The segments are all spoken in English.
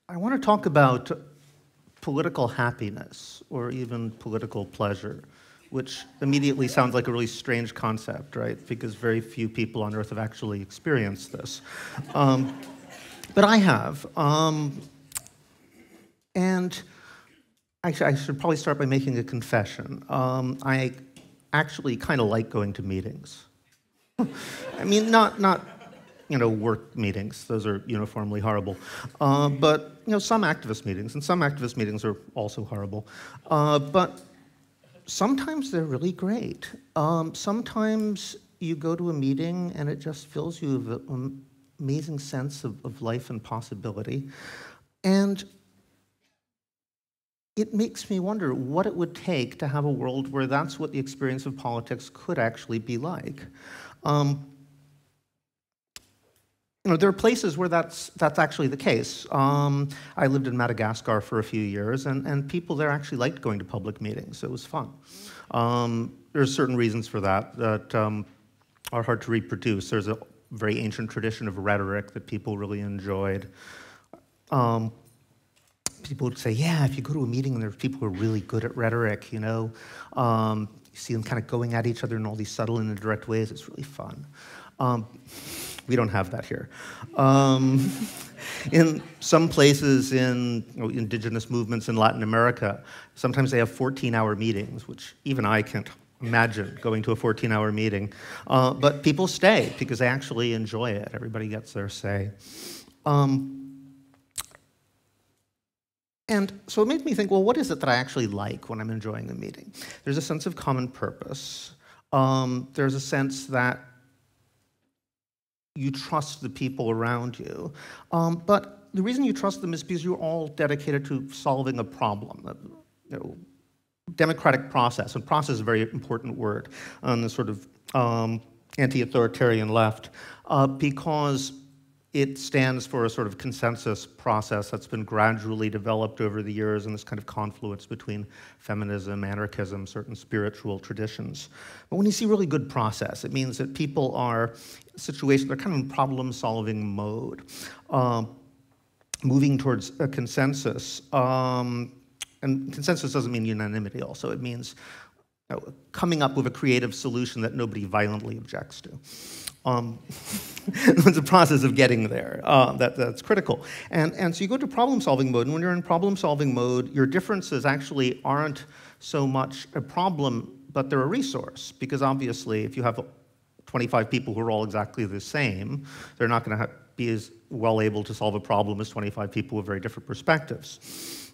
I want to talk about political happiness or even political pleasure, which immediately sounds like a really strange concept, right? Because very few people on Earth have actually experienced this. But I have. And actually, I should probably start by making a confession. I actually kind of like going to meetings. I mean, not work meetings. Those are uniformly horrible. But some activist meetings, and some activist meetings are also horrible. But sometimes they're really great. Sometimes you go to a meeting and it just fills you with an amazing sense of life and possibility. And it makes me wonder what it would take to have a world where that's what the experience of politics could actually be like. There are places where that's actually the case. I lived in Madagascar for a few years, and people there actually liked going to public meetings. It was fun. There's certain reasons for that are hard to reproduce. There's a very ancient tradition of rhetoric that people really enjoyed. People would say, yeah, if you go to a meeting and there's people who are really good at rhetoric, you see them kind of going at each other in all these subtle and indirect ways, it's really fun. We don't have that here. In some places in indigenous movements in Latin America, sometimes they have 14-hour meetings, which even I can't imagine going to a 14-hour meeting. But people stay because they actually enjoy it. Everybody gets their say. And so it made me think, well, what is it that I actually like when I'm enjoying a meeting? There's a sense of common purpose. There's a sense that you trust the people around you. But the reason you trust them is because you're all dedicated to solving a problem. Democratic process, and process is a very important word on the sort of anti-authoritarian left, because it stands for a sort of consensus process that's been gradually developed over the years in this kind of confluence between feminism, anarchism, certain spiritual traditions. But when you see really good process, it means that people are in situations, they're kind of in problem-solving mode, moving towards a consensus. And consensus doesn't mean unanimity also. It means coming up with a creative solution that nobody violently objects to. It's a process of getting there that's critical. And so you go to problem-solving mode, and when you're in problem-solving mode, your differences actually aren't so much a problem, but they're a resource. Because obviously, if you have 25 people who are all exactly the same, they're not going to be as well able to solve a problem as 25 people with very different perspectives.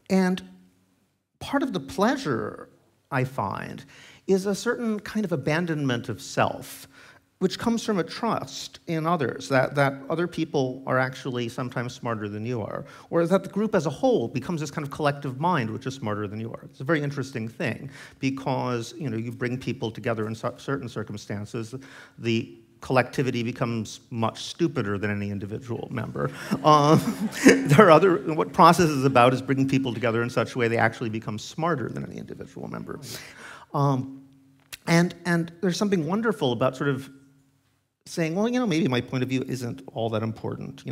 And part of the pleasure, I find, is a certain kind of abandonment of self, which comes from a trust in others, that other people are actually sometimes smarter than you are, or that the group as a whole becomes this kind of collective mind which is smarter than you are. It's a very interesting thing, because you bring people together in certain circumstances, the collectivity becomes much stupider than any individual member. There are what process is about is bringing people together in such a way they actually become smarter than any individual member. And there's something wonderful about sort of saying, well, maybe my point of view isn't all that important.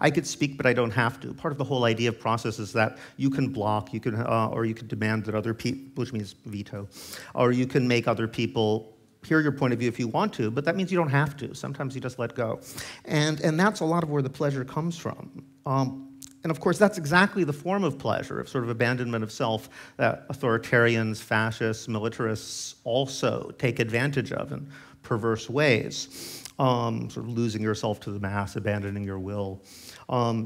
I could speak, but I don't have to. Part of the whole idea of process is that you can block, you can, or you can demand that other people, which means veto, or you can make other people hear your point of view if you want to, but that means you don't have to. Sometimes you just let go. And that's a lot of where the pleasure comes from. And of course, that's exactly the form of pleasure, of sort of abandonment of self, that authoritarians, fascists, militarists also take advantage of in perverse ways, sort of losing yourself to the mass, abandoning your will,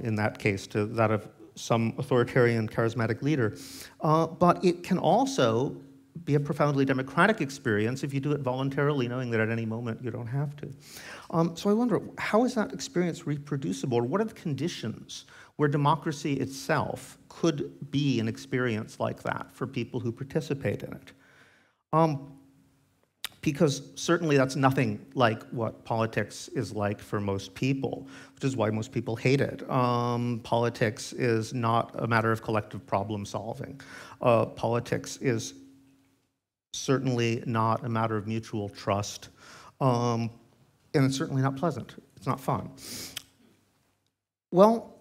in that case, to that of some authoritarian, charismatic leader. But it can also be a profoundly democratic experience if you do it voluntarily, knowing that at any moment you don't have to. So I wonder, how is that experience reproducible, or what are the conditions where democracy itself could be an experience like that for people who participate in it? Because certainly that's nothing like what politics is like for most people, which is why most people hate it. Politics is not a matter of collective problem solving. Politics is certainly not a matter of mutual trust, and it's certainly not pleasant. It's not fun. Well,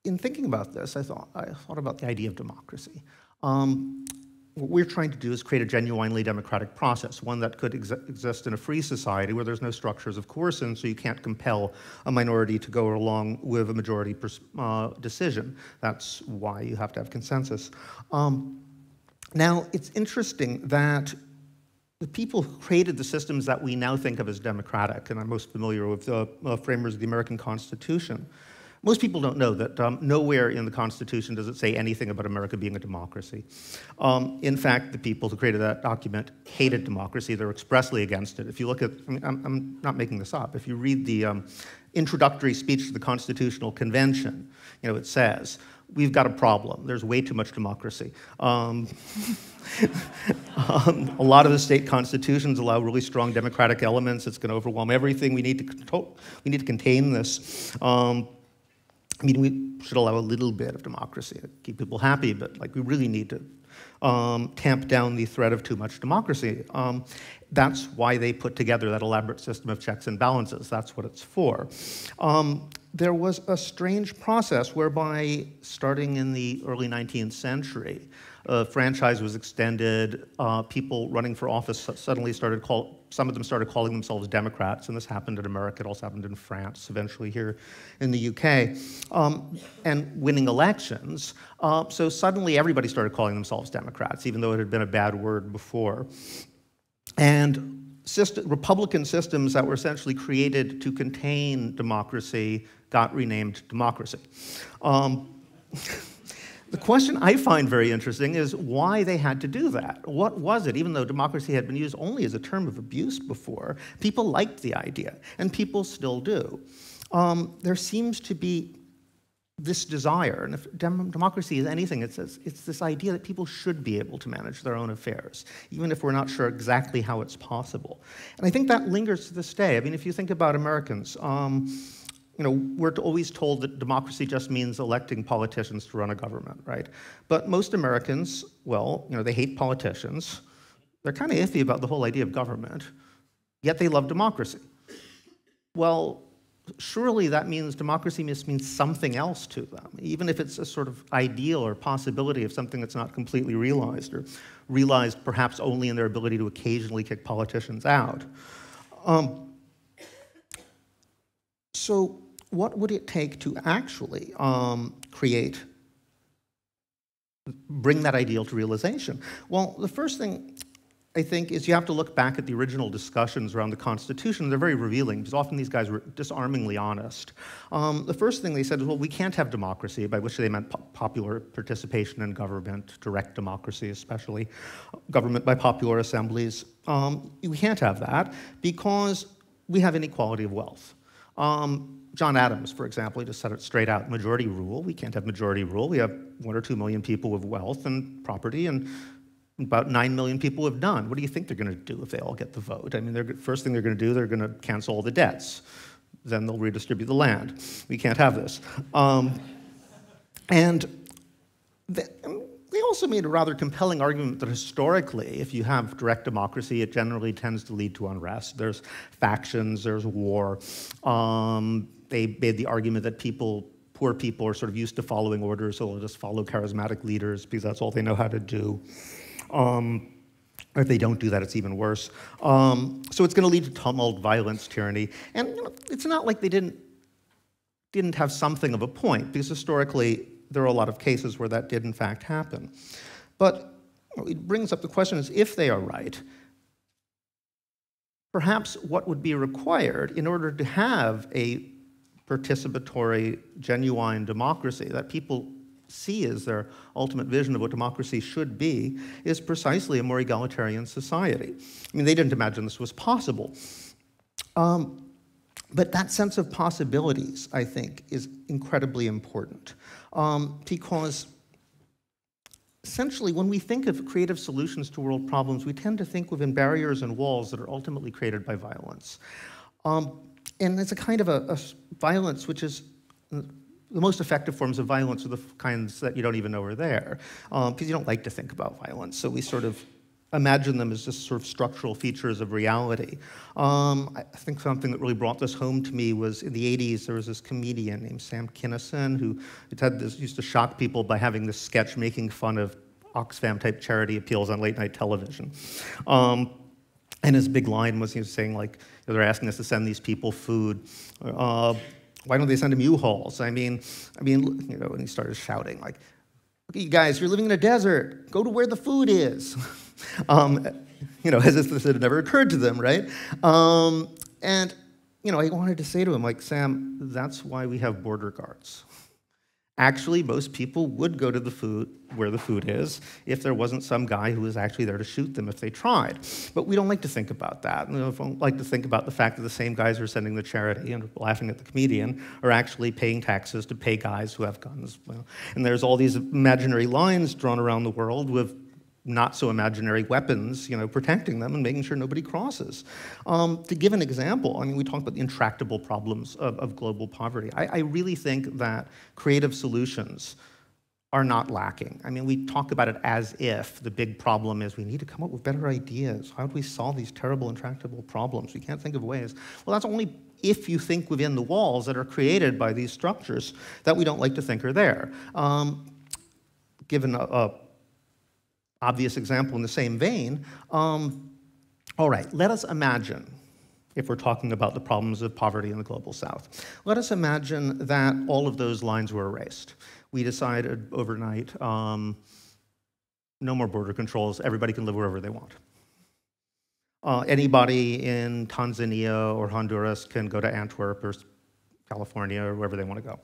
in thinking about this, I thought about the idea of democracy. What we're trying to do is create a genuinely democratic process, one that could exist in a free society where there's no structures of coercion, so you can't compel a minority to go along with a majority decision. That's why you have to have consensus. Now, it's interesting that the people who created the systems that we now think of as democratic, and I'm most familiar with the framers of the American Constitution, most people don't know that nowhere in the Constitution does it say anything about America being a democracy. In fact, the people who created that document hated democracy. They're expressly against it. If you look at, I'm not making this up, if you read the introductory speech to the Constitutional Convention, it says, we've got a problem. There's way too much democracy. A lot of the state constitutions allow really strong democratic elements. It's going to overwhelm everything. We need to control. We need to contain this. We should allow a little bit of democracy to keep people happy, but we really need to tamp down the threat of too much democracy. That's why they put together that elaborate system of checks and balances. That's what it's for. There was a strange process whereby, starting in the early 19th century, franchise was extended. People running for office suddenly some of them started calling themselves Democrats, and this happened in America. It also happened in France, eventually here in the UK, and winning elections. So suddenly everybody started calling themselves Democrats, even though it had been a bad word before. And Republican systems that were essentially created to contain democracy got renamed democracy. The question I find very interesting is why they had to do that. What was it? Even though democracy had been used only as a term of abuse before, people liked the idea, and people still do. There seems to be this desire, and if democracy is anything, it's this idea that people should be able to manage their own affairs, even if we're not sure exactly how it's possible. And I think that lingers to this day. I mean, if you think about Americans, we're always told that democracy just means electing politicians to run a government, right? But most Americans, they hate politicians. They're kind of iffy about the whole idea of government, yet they love democracy. Well, surely that means democracy must mean something else to them, even if it's a sort of ideal or possibility of something that's not completely realized, or realized perhaps only in their ability to occasionally kick politicians out. So what would it take to actually bring that ideal to realization? Well, the first thing I think is you have to look back at the original discussions around the Constitution. They're very revealing, because often these guys were disarmingly honest. The first thing they said is, well, we can't have democracy, by which they meant popular participation in government, direct democracy especially, government by popular assemblies. We can't have that because we have inequality of wealth. John Adams, for example, he just said it straight out, majority rule. We can't have majority rule. We have 1 or 2 million people with wealth and property, and about 9 million people have none. What do you think they're going to do if they all get the vote? I mean, the first thing they're going to do, they're going to cancel all the debts. Then they'll redistribute the land. We can't have this. They also made a rather compelling argument that historically, if you have direct democracy, it generally tends to lead to unrest. There's factions, there's war. They made the argument that poor people are sort of used to following orders, so they'll just follow charismatic leaders because that's all they know how to do. Or if they don't do that, it's even worse. So it's going to lead to tumult, violence, tyranny. And it's not like they didn't have something of a point, because historically, there are a lot of cases where that did in fact happen. But it brings up the question is, if they are right, perhaps what would be required in order to have a participatory, genuine democracy that people see as their ultimate vision of what democracy should be is precisely a more egalitarian society. I mean, they didn't imagine this was possible. But that sense of possibilities, I think, is incredibly important. Because essentially, when we think of creative solutions to world problems, we tend to think within barriers and walls that are ultimately created by violence. And it's a kind of a violence which is the most effective forms of violence are the kinds that you don't even know are there, because you don't like to think about violence. So we sort of imagine them as just sort of structural features of reality. I think something that really brought this home to me was in the 80s, there was this comedian named Sam Kinison who used to shock people by having this sketch making fun of Oxfam-type charity appeals on late-night television. And his big line was, he was saying, like, they're asking us to send these people food. Why don't they send them U-Hauls? I mean, you know, and he started shouting, like, look at you guys, you're living in a desert. Go to where the food is. You know, as if this had never occurred to them, right? And, you know, I wanted to say to him, like, Sam, that's why we have border guards. Actually, most people would go to the food where the food is if there wasn't some guy who was actually there to shoot them if they tried. But we don't like to think about that. We don't like to think about the fact that the same guys who are sending the charity and laughing at the comedian are actually paying taxes to pay guys who have guns. Well, and there's all these imaginary lines drawn around the world with not so imaginary weapons, you know, protecting them and making sure nobody crosses. To give an example, I mean, we talk about the intractable problems of global poverty. I really think that creative solutions are not lacking. I mean, we talk about it as if the big problem is we need to come up with better ideas. How do we solve these terrible, intractable problems? We can't think of ways. Well, that's only if you think within the walls that are created by these structures that we don't like to think are there. Given a obvious example in the same vein, all right, let us imagine, if we're talking about the problems of poverty in the global south, let us imagine that all of those lines were erased. We decided overnight, no more border controls, everybody can live wherever they want. Anybody in Tanzania or Honduras can go to Antwerp or California or wherever they want to go.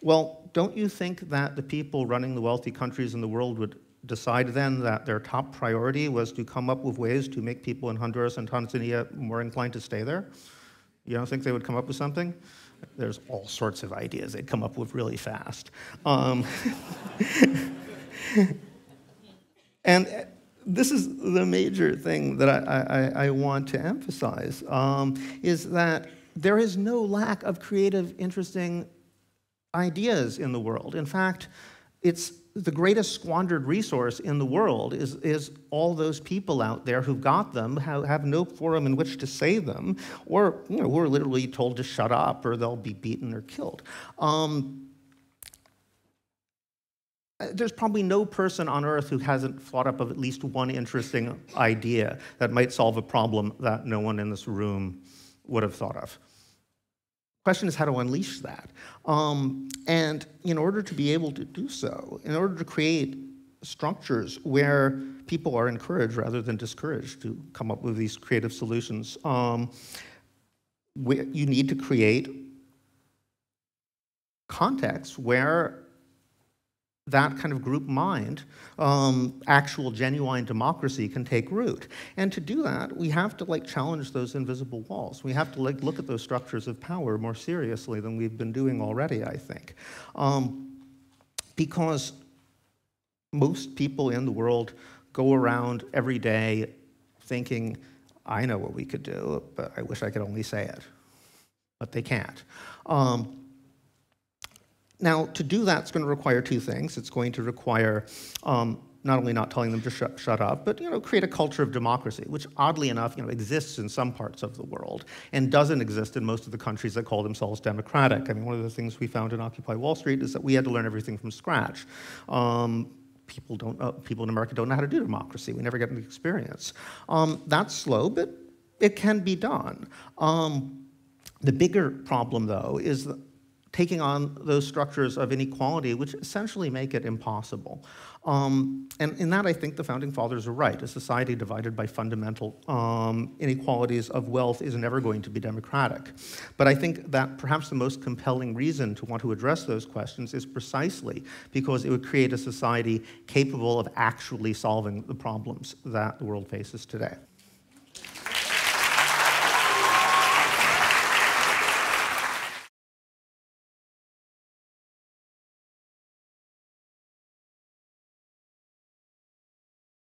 Well, don't you think that the people running the wealthy countries in the world would decide then that their top priority was to come up with ways to make people in Honduras and Tanzania more inclined to stay there? You don't think they would come up with something? There's all sorts of ideas they'd come up with really fast. And this is the major thing that I want to emphasize, is that there is no lack of creative, interesting ideas in the world. In fact, it's the greatest squandered resource in the world is all those people out there who've got them, have no forum in which to say them, or, you know, who are literally told to shut up or they'll be beaten or killed. There's probably no person on earth who hasn't thought up of at least one interesting idea that might solve a problem that no one in this room would have thought of. The question is how to unleash that. And in order to be able to do so, in order to create structures where people are encouraged rather than discouraged to come up with these creative solutions, you need to create contexts where that kind of group mind, actual genuine democracy can take root. And to do that, we have to like challenge those invisible walls. We have to like look at those structures of power more seriously than we've been doing already, I think. Because most people in the world go around every day thinking, I know what we could do, but I wish I could only say it. But they can't. Now, to do that, it's going to require two things. It's going to require not only not telling them to shut up, but, you know, create a culture of democracy, which oddly enough, you know, exists in some parts of the world and doesn't exist in most of the countries that call themselves democratic. I mean, one of the things we found in Occupy Wall Street is that we had to learn everything from scratch. People in America don't know how to do democracy. We never get an experience. That's slow, but it can be done. The bigger problem, though, is that taking on those structures of inequality, which essentially make it impossible. And in that, I think the Founding Fathers are right. A society divided by fundamental inequalities of wealth is never going to be democratic. But I think that perhaps the most compelling reason to want to address those questions is precisely because it would create a society capable of actually solving the problems that the world faces today.